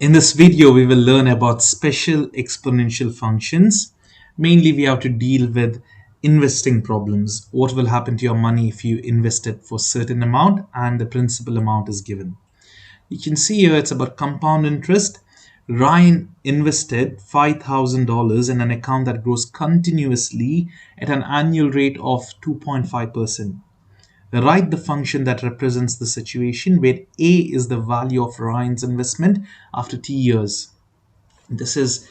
In this video, we will learn about special exponential functions. Mainly, we have to deal with investing problems. What will happen to your money if you invest it for a certain amount and the principal amount is given? You can see here it's about compound interest. Ryan invested $5,000 in an account that grows continuously at an annual rate of 2.5%. Write the function that represents the situation where A is the value of Ryan's investment after T years. This is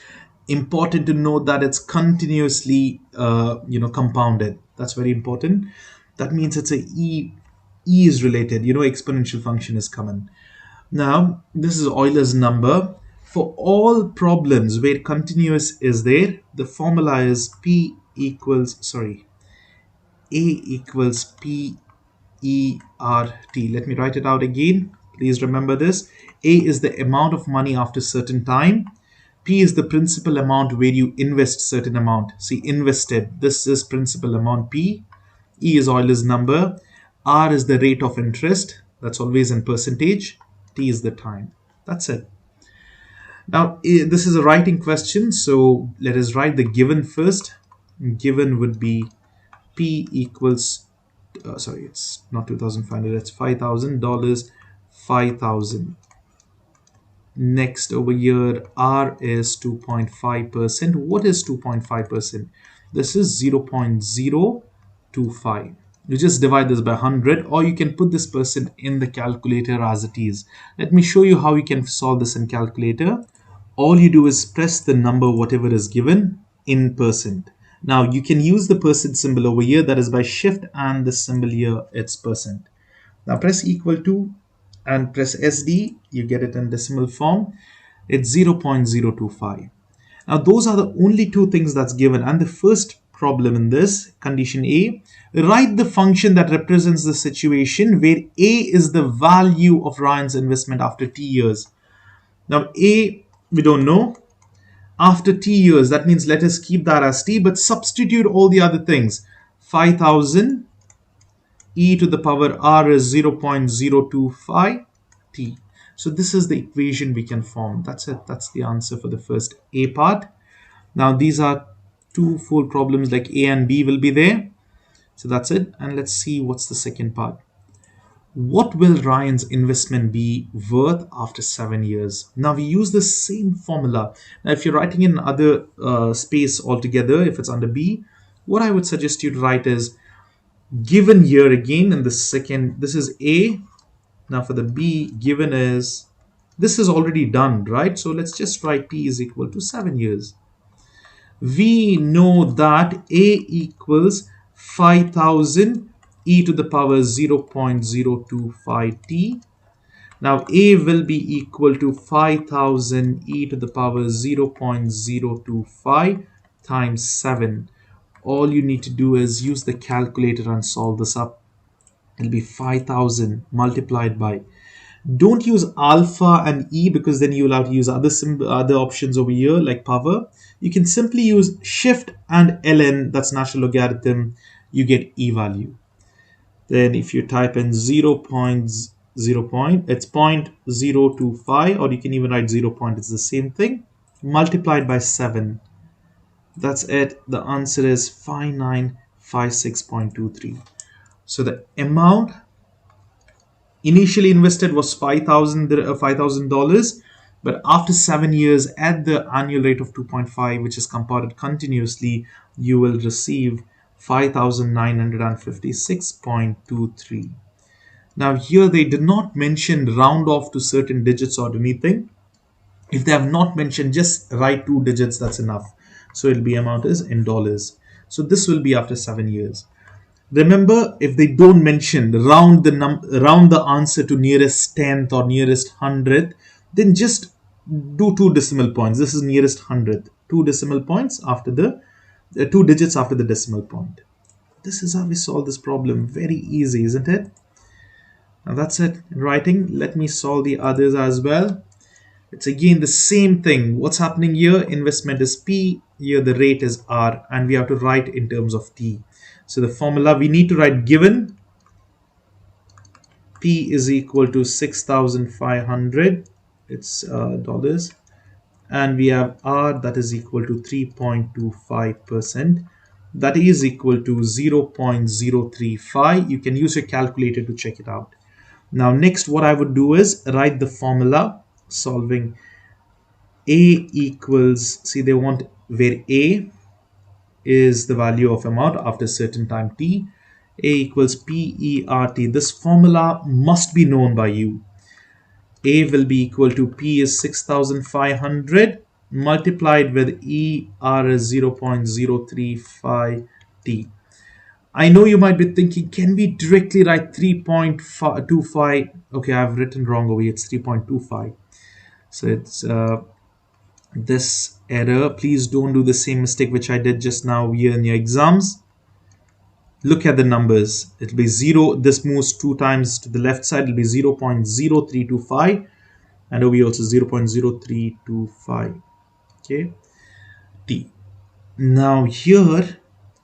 important to note that it's continuously compounded. That's very important. That means it's a E is related, exponential function is common. Now, this is Euler's number. For all problems where continuous is there, the formula is A equals P ERT. Let me write it out again. Please remember this. A is the amount of money after certain time. P is the principal amount where you invest certain amount. See, invested. This is principal amount P. E is Euler's number. R is the rate of interest. That's always in percentage. T is the time. That's it. Now, this is a writing question. So let us write the given first. Given would be P equals it's not 2,500, it's $5,000, 5,000. Next over here, R is 2.5%. What is 2.5%? This is 0.025. You just divide this by 100, or you can put this percent in the calculator as it is. Let me show you how you can solve this in calculator. All you do is press the number, whatever is given, in percent. Now you can use the percent symbol over here, that is by shift, and the symbol here, it's percent. Now press equal to and press SD, you get it in decimal form. It's 0.025. Now those are the only two things that's given. And the first problem in this, condition A, write the function that represents the situation where A is the value of Ryan's investment after T years. Now A, we don't know. After T years, that means let us keep that as T, but substitute all the other things. 5,000 e to the power R is 0.025 T. So this is the equation we can form. That's it. That's the answer for the first A part. Now these are two full problems, like A and B will be there. So that's it. And let's see what's the second part. What will Ryan's investment be worth after 7 years? Now we use the same formula. Now if you're writing in other space altogether, if it's under B, what I would suggest you to write is given year again in the second. This is A. Now for the B, given is, this is already done, right? So let's just write T is equal to 7 years. We know that A equals 5,000 e to the power 0.025 t. Now A will be equal to 5,000 e to the power 0.025 times 7. All you need to do is use the calculator and solve this up. It'll be 5,000 multiplied by. Don't use alpha and e, because then you'll have to use other options over here like power. You can simply use shift and ln, that's natural logarithm, you get e value. Then if you type in 0.0, it's 0.025, or you can even write 0. It's the same thing, multiplied by 7. That's it. The answer is 5956.23. So the amount initially invested was $5,000, but after 7 years at the annual rate of 2.5, which is compounded continuously, you will receive 5,956.23. Now here they did not mention round off to certain digits or anything. If they have not mentioned, just write 2 digits, that's enough. So it'll be amount is in dollars. So this will be after 7 years. Remember, if they don't mention round the answer to nearest 10th or nearest 100th, then just do 2 decimal points. This is nearest 100th. 2 decimal points after the 2 digits after the decimal point. This is how we solve this problem. Very easy, isn't it? Now that's it in writing. Let me solve the others as well. It's again the same thing. What's happening here? Investment is P. Here the rate is R. And we have to write in terms of T. So the formula, we need to write given P is equal to 6,500 it's dollars, and we have R that is equal to 3.25%. That is equal to 0.035. You can use your calculator to check it out. Now next what I would do is write the formula solving A equals, see they want where A is the value of amount after certain time t. A equals PERT. This formula must be known by you. A will be equal to P is 6500 multiplied with ER is 0.035 t. I know you might be thinking, can we directly write 3.25? Okay, I've written wrong over here. It's 3.25. So it's this error. Please don't do the same mistake which I did just now here in your exams. Look at the numbers. It'll be 0. This moves 2 times to the left side. It'll be 0.0325. And over here also 0.0325. Okay. T. Now here,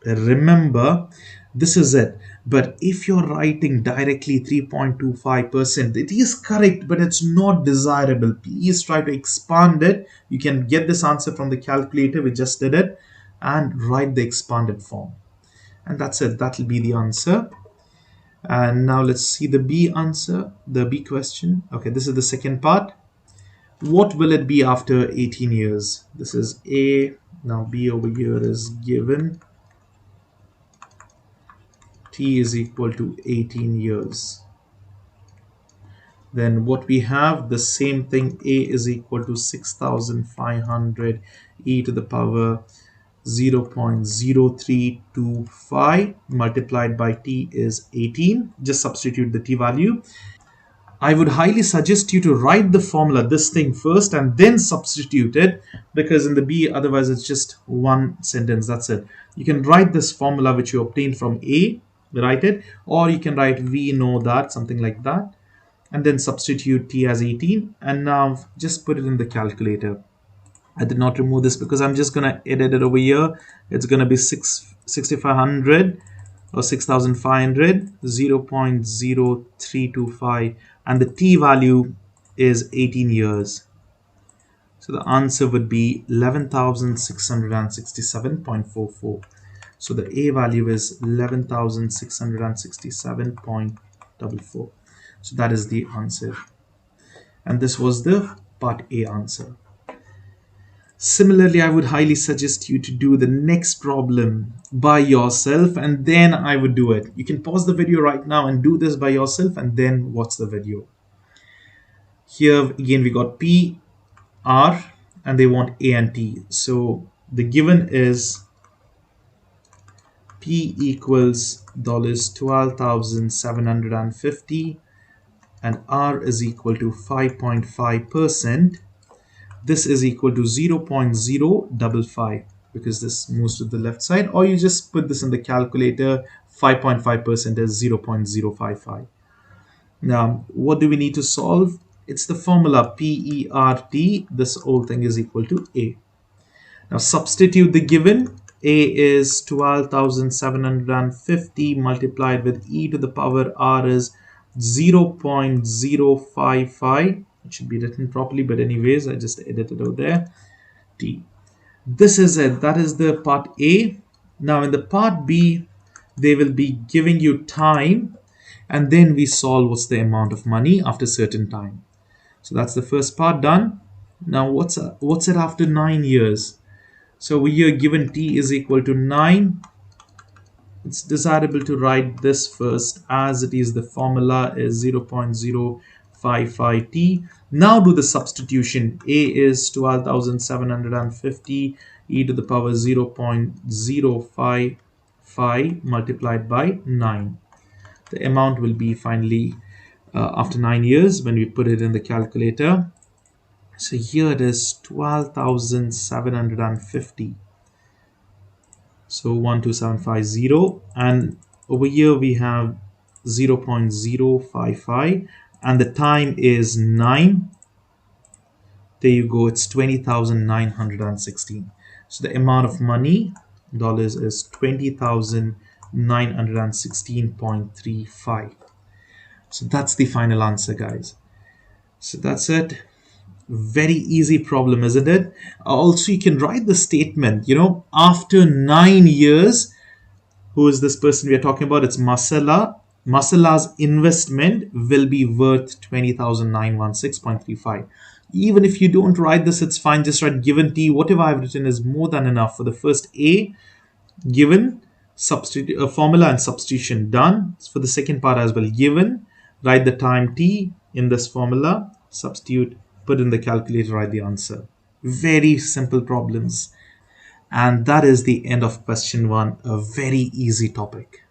remember, this is it. But if you're writing directly 3.25%, it is correct, but it's not desirable. Please try to expand it. You can get this answer from the calculator. We just did it. And write the expanded form. And that's it. That will be the answer. And now let's see the B answer, the B question. Okay, this is the second part. What will it be after 18 years? This is A. Now B over here is given. T is equal to 18 years. Then what we have, the same thing, A is equal to 6500 e to the power 0.0325 multiplied by t is 18. Just substitute the t value. I would highly suggest you to write the formula, this thing first, and then substitute it, because in the B, otherwise it's just one sentence, that's it. You can write this formula which you obtained from A, write it, or you can write we know that, something like that, and then substitute t as 18, and now just put it in the calculator. I did not remove this because I'm just gonna edit it over here. It's gonna be 6500 or 6500, 0.0325, and the t value is 18 years. So the answer would be 11,667.44. So the A value is 11,667.44. So that is the answer. And this was the part A answer. Similarly, I would highly suggest you to do the next problem by yourself, and then I would do it. You can pause the video right now and do this by yourself and then watch the video. Here again we got P, R, and they want A and T. So the given is P equals $12,750 and R is equal to 5.5%. This is equal to 0.055 because this moves to the left side, or you just put this in the calculator. 5.5% is 0.055. Now what do we need to solve? It's the formula PERT. This whole thing is equal to A. Now substitute the given. A is 12,750 multiplied with e to the power R is 0.055. It should be written properly, but anyways, I just edited over there. T. This is it. That is the part A. Now in the part B, they will be giving you time, and then we solve what's the amount of money after certain time. So that's the first part done. Now what's it after 9 years? So we are given t is equal to 9. It's desirable to write this first, as it is the formula is 0.055t. Now do the substitution. A is 12,750 e to the power 0.055 multiplied by 9. The amount will be finally after 9 years when we put it in the calculator. So here it is 12,750. So 12750, and over here we have 0.055, and the time is 9. There you go, it's 20,916. So the amount of money, dollars, is 20,916.35. So that's the final answer, guys. So that's it. Very easy problem, isn't it? Also, you can write the statement, after 9 years, who is this person we are talking about? It's Masala. Masala's investment will be worth 20,916.35. Even if you don't write this, it's fine. Just write given T. Whatever I've written is more than enough. For the first A, given, substitute a formula and substitution done. For the second part as well, given, write the time T in this formula, substitute, put in the calculator, write the answer. Very simple problems. And that is the end of question one, a very easy topic.